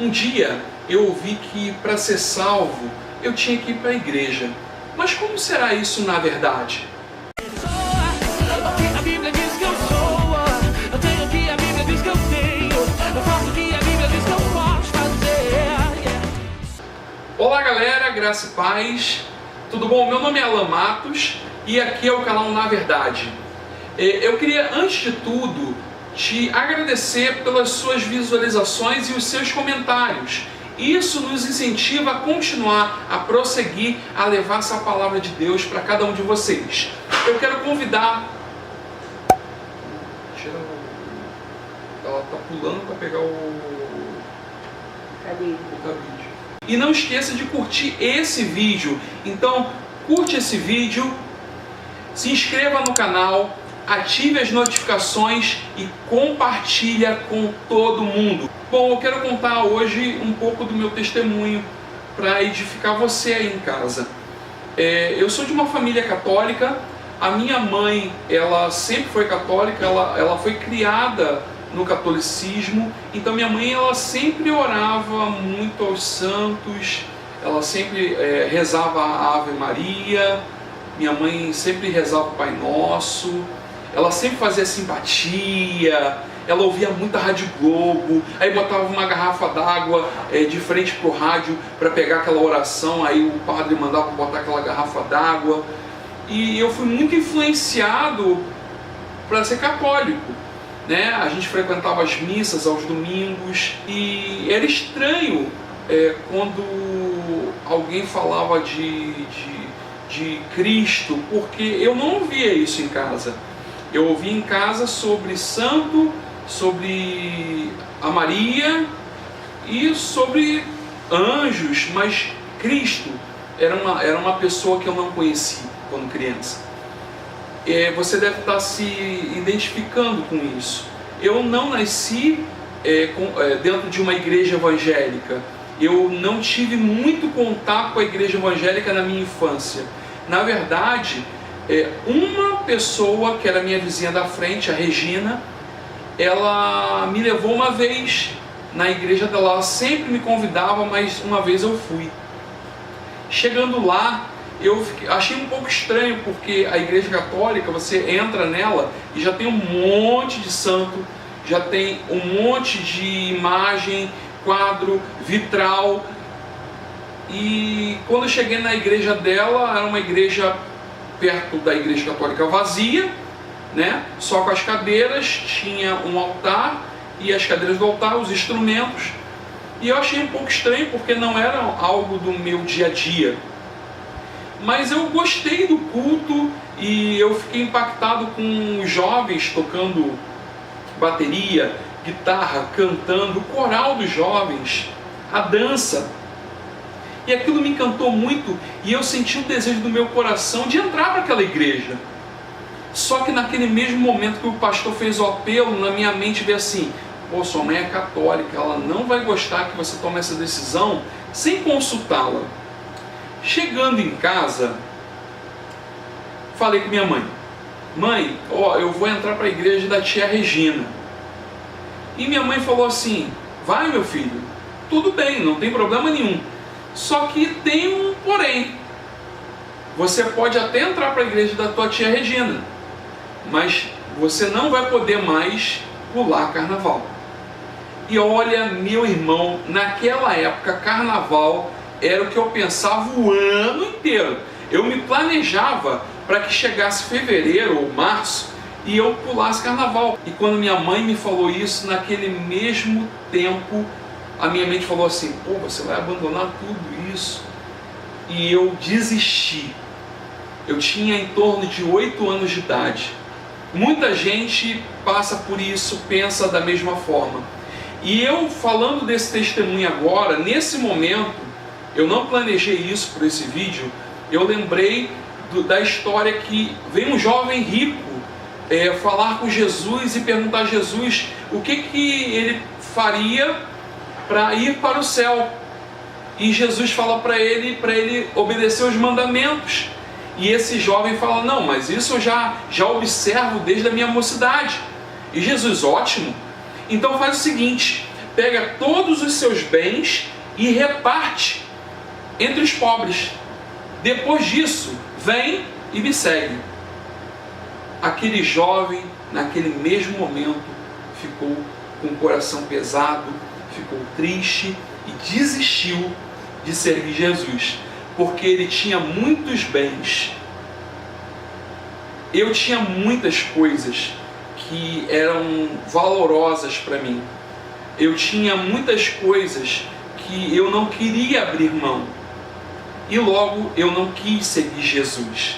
Um dia eu ouvi que para ser salvo eu tinha que ir para a igreja. Mas como será isso na verdade? A Bíblia diz que eu sou, eu tenho o que a Bíblia diz que eu tenho, eu faço o que a Bíblia diz que eu posso fazer. Olá galera, graça e paz, tudo bom? Meu nome é Alan Matos e aqui é o canal Na Verdade. Eu queria, antes de tudo, te agradecer pelas suas visualizações e os seus comentários. Isso nos incentiva a continuar, a prosseguir, a levar essa palavra de Deus para cada um de vocês. Eu quero convidar... Ela está pulando para pegar o cabide. E não esqueça de curtir esse vídeo. Então, curte esse vídeo, se inscreva no canal, ative as notificações e compartilha com todo mundo. Bom, eu quero contar hoje um pouco do meu testemunho para edificar você aí em casa. Eu sou de uma família católica. A minha mãe, ela sempre foi católica, ela foi criada no catolicismo. Então minha mãe, ela sempre orava muito aos santos, ela sempre rezava a Ave Maria. Minha mãe sempre rezava o Pai Nosso. Ela sempre fazia simpatia, ela ouvia muita Rádio Globo, aí botava uma garrafa d'água de frente pro rádio para pegar aquela oração, aí o padre mandava botar aquela garrafa d'água. E eu fui muito influenciado para ser católico, né? A gente frequentava as missas aos domingos e era estranho quando alguém falava de Cristo, porque eu não ouvia isso em casa. Eu ouvi em casa sobre santo, sobre a Maria e sobre anjos, mas Cristo era uma pessoa que eu não conheci quando criança. Você deve estar se identificando com isso. Eu não nasci dentro de uma igreja evangélica. Eu não tive muito contato com a igreja evangélica na minha infância. Na verdade, uma pessoa que era minha vizinha da frente, a Regina, ela me levou uma vez na igreja dela. Ela sempre me convidava, mas uma vez eu fui. Chegando lá, eu achei um pouco estranho, porque a igreja católica, você entra nela e já tem um monte de santo, já tem um monte de imagem, quadro, vitral. E quando eu cheguei na igreja dela, era uma igreja perto da igreja católica vazia, né? Só com as cadeiras, tinha um altar e as cadeiras do altar, os instrumentos. E eu achei um pouco estranho, porque não era algo do meu dia a dia. Mas eu gostei do culto e eu fiquei impactado com os jovens tocando bateria, guitarra, cantando, o coral dos jovens, a dança. E aquilo me encantou muito e eu senti o desejo do meu coração de entrar para aquela igreja. Só que naquele mesmo momento que o pastor fez o apelo, na minha mente veio assim: pô, sua mãe é católica, ela não vai gostar que você tome essa decisão sem consultá-la. Chegando em casa, falei com minha mãe: mãe, eu vou entrar para a igreja da tia Regina. E minha mãe falou assim: vai meu filho, tudo bem, não tem problema nenhum. Só que tem um porém. Você pode até entrar para a igreja da tua tia Regina, mas você não vai poder mais pular carnaval. E olha, meu irmão, naquela época carnaval era o que eu pensava o ano inteiro. Eu me planejava para que chegasse fevereiro ou março e eu pulasse carnaval. E quando minha mãe me falou isso, naquele mesmo tempo, a minha mente falou assim: pô, você vai abandonar tudo isso? E eu desisti. Eu tinha em torno de 8 anos de idade. Muita gente passa por isso, pensa da mesma forma. E eu, falando desse testemunho agora, nesse momento, eu não planejei isso por esse vídeo, eu lembrei da história que veio um jovem rico falar com Jesus e perguntar a Jesus o que ele faria para ir para o céu. E Jesus fala para ele obedecer os mandamentos. E esse jovem fala: não, mas isso eu já observo desde a minha mocidade. E Jesus: ótimo, então faz o seguinte, pega todos os seus bens e reparte entre os pobres. Depois disso, vem e me segue. Aquele jovem, naquele mesmo momento, ficou com o coração pesado, ficou triste e desistiu de servir Jesus, porque ele tinha muitos bens. Eu tinha muitas coisas que eram valorosas para mim. Eu tinha muitas coisas que eu não queria abrir mão. E logo eu não quis seguir Jesus.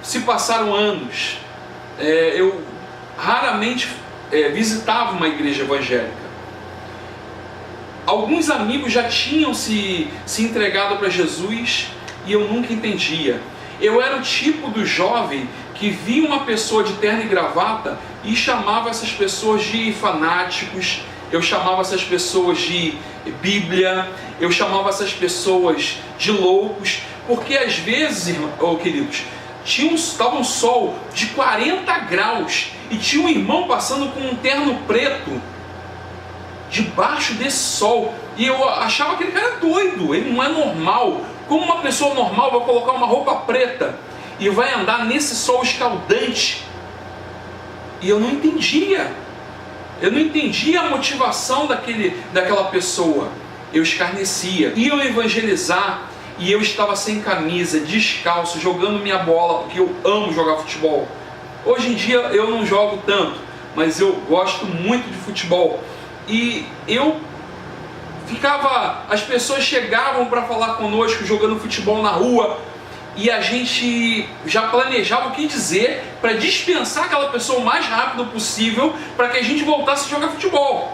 Se passaram anos, eu raramente visitava uma igreja evangélica. Alguns amigos já tinham se entregado para Jesus e eu nunca entendia. Eu era o tipo do jovem que via uma pessoa de terno e gravata e chamava essas pessoas de fanáticos, eu chamava essas pessoas de Bíblia, eu chamava essas pessoas de loucos, porque às vezes, queridos, estava um sol de 40 graus e tinha um irmão passando com um terno preto debaixo desse sol, e eu achava aquele cara doido, ele não é normal. Como uma pessoa normal vai colocar uma roupa preta e vai andar nesse sol escaldante? E eu não entendia. Eu não entendia a motivação daquela pessoa. Eu escarnecia. Iam evangelizar e eu estava sem camisa, descalço, jogando minha bola, porque eu amo jogar futebol. Hoje em dia eu não jogo tanto, mas eu gosto muito de futebol. E eu as pessoas chegavam para falar conosco jogando futebol na rua, e a gente já planejava o que dizer para dispensar aquela pessoa o mais rápido possível para que a gente voltasse a jogar futebol.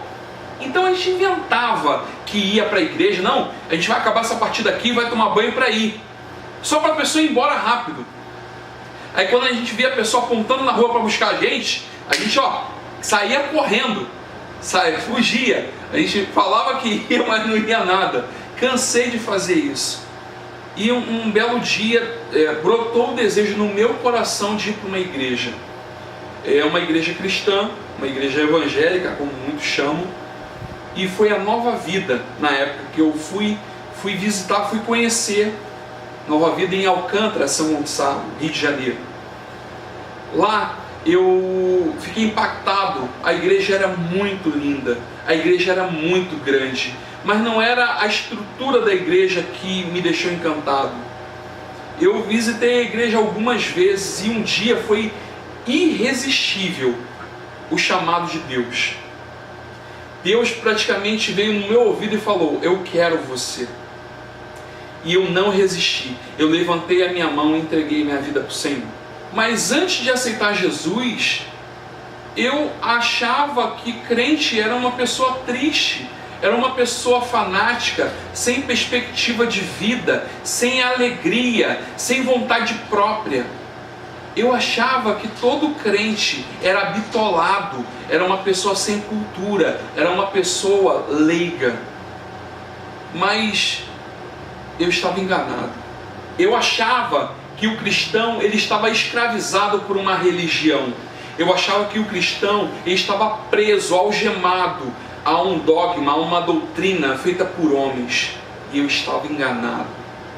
Então a gente inventava que ia para a igreja. Não, a gente vai acabar essa partida aqui e vai tomar banho para ir, só para a pessoa ir embora rápido. Aí quando a gente via a pessoa apontando na rua para buscar a gente saía correndo, fugia. A gente falava que ia, mas não ia nada. Cansei de fazer isso. E um belo dia brotou o desejo no meu coração de ir para uma igreja. É uma igreja cristã, uma igreja evangélica, como muitos chamam. E foi a Nova Vida, na época que eu fui visitar, fui conhecer Nova Vida em Alcântara, São Gonçalo, Rio de Janeiro. Lá eu fiquei impactado. A igreja era muito linda, a igreja era muito grande, mas não era a estrutura da igreja que me deixou encantado. Eu visitei a igreja algumas vezes e um dia foi irresistível o chamado de Deus. Deus praticamente veio no meu ouvido e falou: eu quero você. E eu não resisti. Eu levantei a minha mão e entreguei minha vida para o Senhor. Mas antes de aceitar Jesus, eu achava que crente era uma pessoa triste, era uma pessoa fanática, sem perspectiva de vida, sem alegria, sem vontade própria. Eu achava que todo crente era bitolado, era uma pessoa sem cultura, era uma pessoa leiga. Mas eu estava enganado. Eu achava que o cristão ele estava escravizado por uma religião. Eu achava que o cristão ele estava preso, algemado a um dogma, a uma doutrina feita por homens. E eu estava enganado.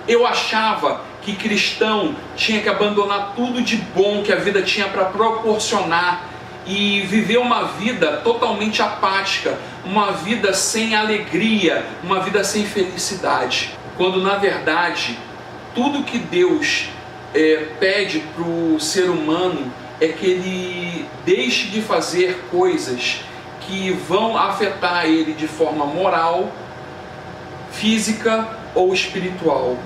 Eu achava que cristão tinha que abandonar tudo de bom que a vida tinha para proporcionar e viver uma vida totalmente apática, uma vida sem alegria, uma vida sem felicidade. Quando na verdade tudo que Deus pede para o ser humano é que ele deixe de fazer coisas que vão afetar ele de forma moral, física ou espiritual.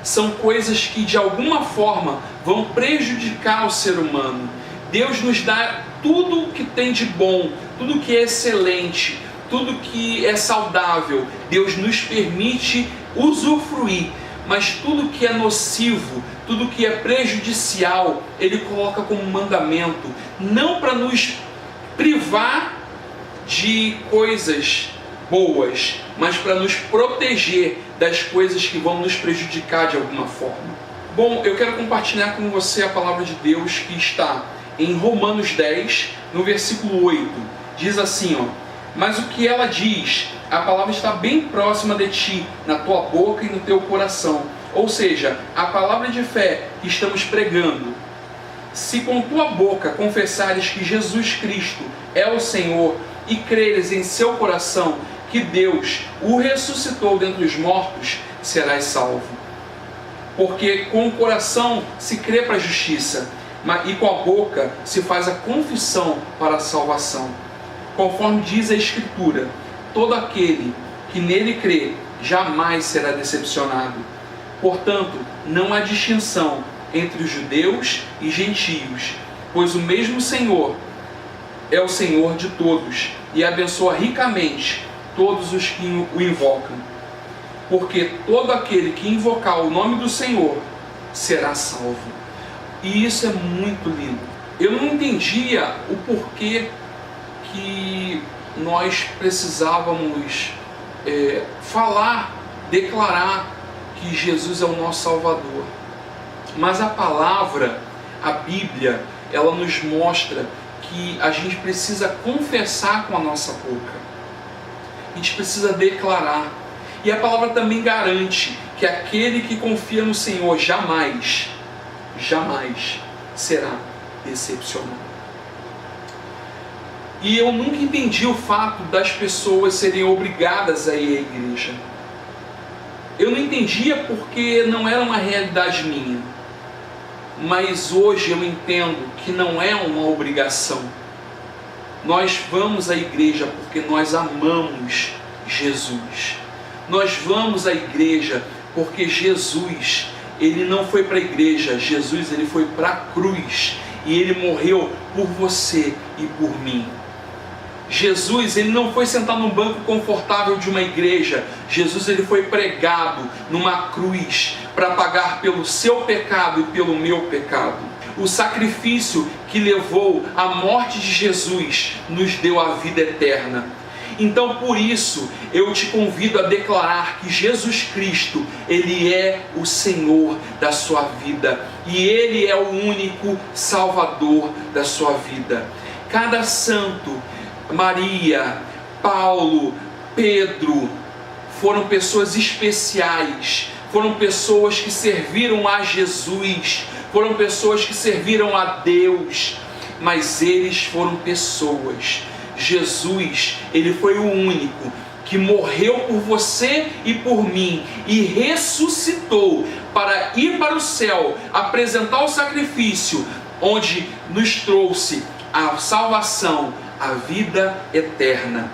São coisas que de alguma forma vão prejudicar o ser humano. Deus nos dá tudo que tem de bom, tudo que é excelente, tudo que é saudável. Deus nos permite usufruir, mas tudo que é nocivo, tudo que é prejudicial, Ele coloca como mandamento, não para nos privar de coisas boas, mas para nos proteger das coisas que vão nos prejudicar de alguma forma. Bom, eu quero compartilhar com você a palavra de Deus que está em Romanos 10, no versículo 8. Diz assim, Mas o que ela diz, a palavra está bem próxima de ti, na tua boca e no teu coração. Ou seja, a palavra de fé que estamos pregando. Se com tua boca confessares que Jesus Cristo é o Senhor e creres em seu coração que Deus o ressuscitou dentre os mortos, serás salvo. Porque com o coração se crê para a justiça, e com a boca se faz a confissão para a salvação. Conforme diz a Escritura, todo aquele que nele crê jamais será decepcionado. Portanto, não há distinção entre os judeus e gentios, pois o mesmo Senhor é o Senhor de todos e abençoa ricamente todos os que o invocam. Porque todo aquele que invocar o nome do Senhor será salvo. E isso é muito lindo. Eu não entendia o porquê que nós precisávamos falar, declarar que Jesus é o nosso Salvador. Mas a palavra, a Bíblia, ela nos mostra que a gente precisa confessar com a nossa boca. A gente precisa declarar. E a palavra também garante que aquele que confia no Senhor jamais será decepcionado. E eu nunca entendi o fato das pessoas serem obrigadas a ir à igreja. Eu não entendia porque não era uma realidade minha. Mas hoje eu entendo que não é uma obrigação. Nós vamos à igreja porque nós amamos Jesus. Nós vamos à igreja porque Jesus, ele não foi para a igreja, Jesus ele foi para a cruz e ele morreu por você e por mim. Jesus, ele não foi sentar num banco confortável de uma igreja. Jesus, ele foi pregado numa cruz para pagar pelo seu pecado e pelo meu pecado. O sacrifício que levou à morte de Jesus nos deu a vida eterna. Então, por isso, eu te convido a declarar que Jesus Cristo, ele é o Senhor da sua vida e ele é o único Salvador da sua vida. Cada santo, Maria, Paulo, Pedro, foram pessoas especiais, foram pessoas que serviram a Jesus, foram pessoas que serviram a Deus, mas eles foram pessoas. Jesus, ele foi o único que morreu por você e por mim e ressuscitou para ir para o céu, apresentar o sacrifício, onde nos trouxe a salvação, a vida eterna.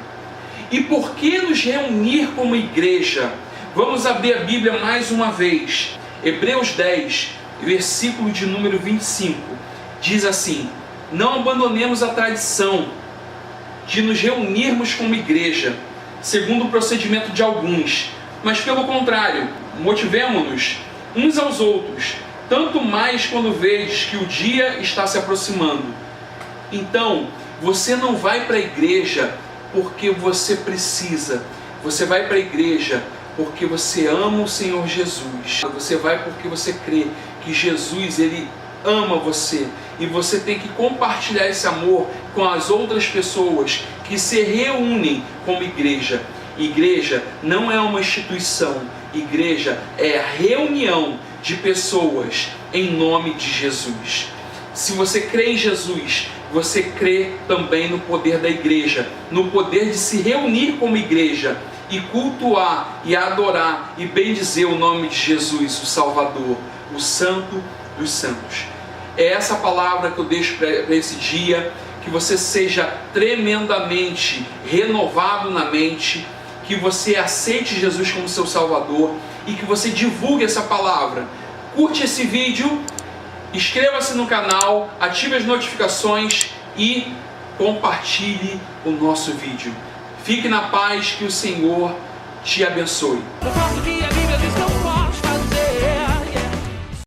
E por que nos reunir como igreja? Vamos abrir a Bíblia mais uma vez. Hebreus 10, versículo de número 25, diz assim: não abandonemos a tradição de nos reunirmos como igreja, segundo o procedimento de alguns, mas pelo contrário, motivemo-nos uns aos outros, tanto mais quando vedes que o dia está se aproximando. Então, você não vai para a igreja porque você precisa, você vai para a igreja porque você ama o Senhor Jesus, você vai porque você crê que Jesus, ele ama você, e você tem que compartilhar esse amor com as outras pessoas que se reúnem como igreja. Igreja não é uma instituição, igreja é a reunião de pessoas em nome de Jesus. Se você crê em Jesus, você crê também no poder da igreja, no poder de se reunir como igreja e cultuar e adorar e bendizer o nome de Jesus, o Salvador, o Santo dos Santos. É essa palavra que eu deixo para esse dia, que você seja tremendamente renovado na mente, que você aceite Jesus como seu Salvador e que você divulgue essa palavra. Curte esse vídeo, inscreva-se no canal, ative as notificações e compartilhe o nosso vídeo. Fique na paz, que o Senhor te abençoe.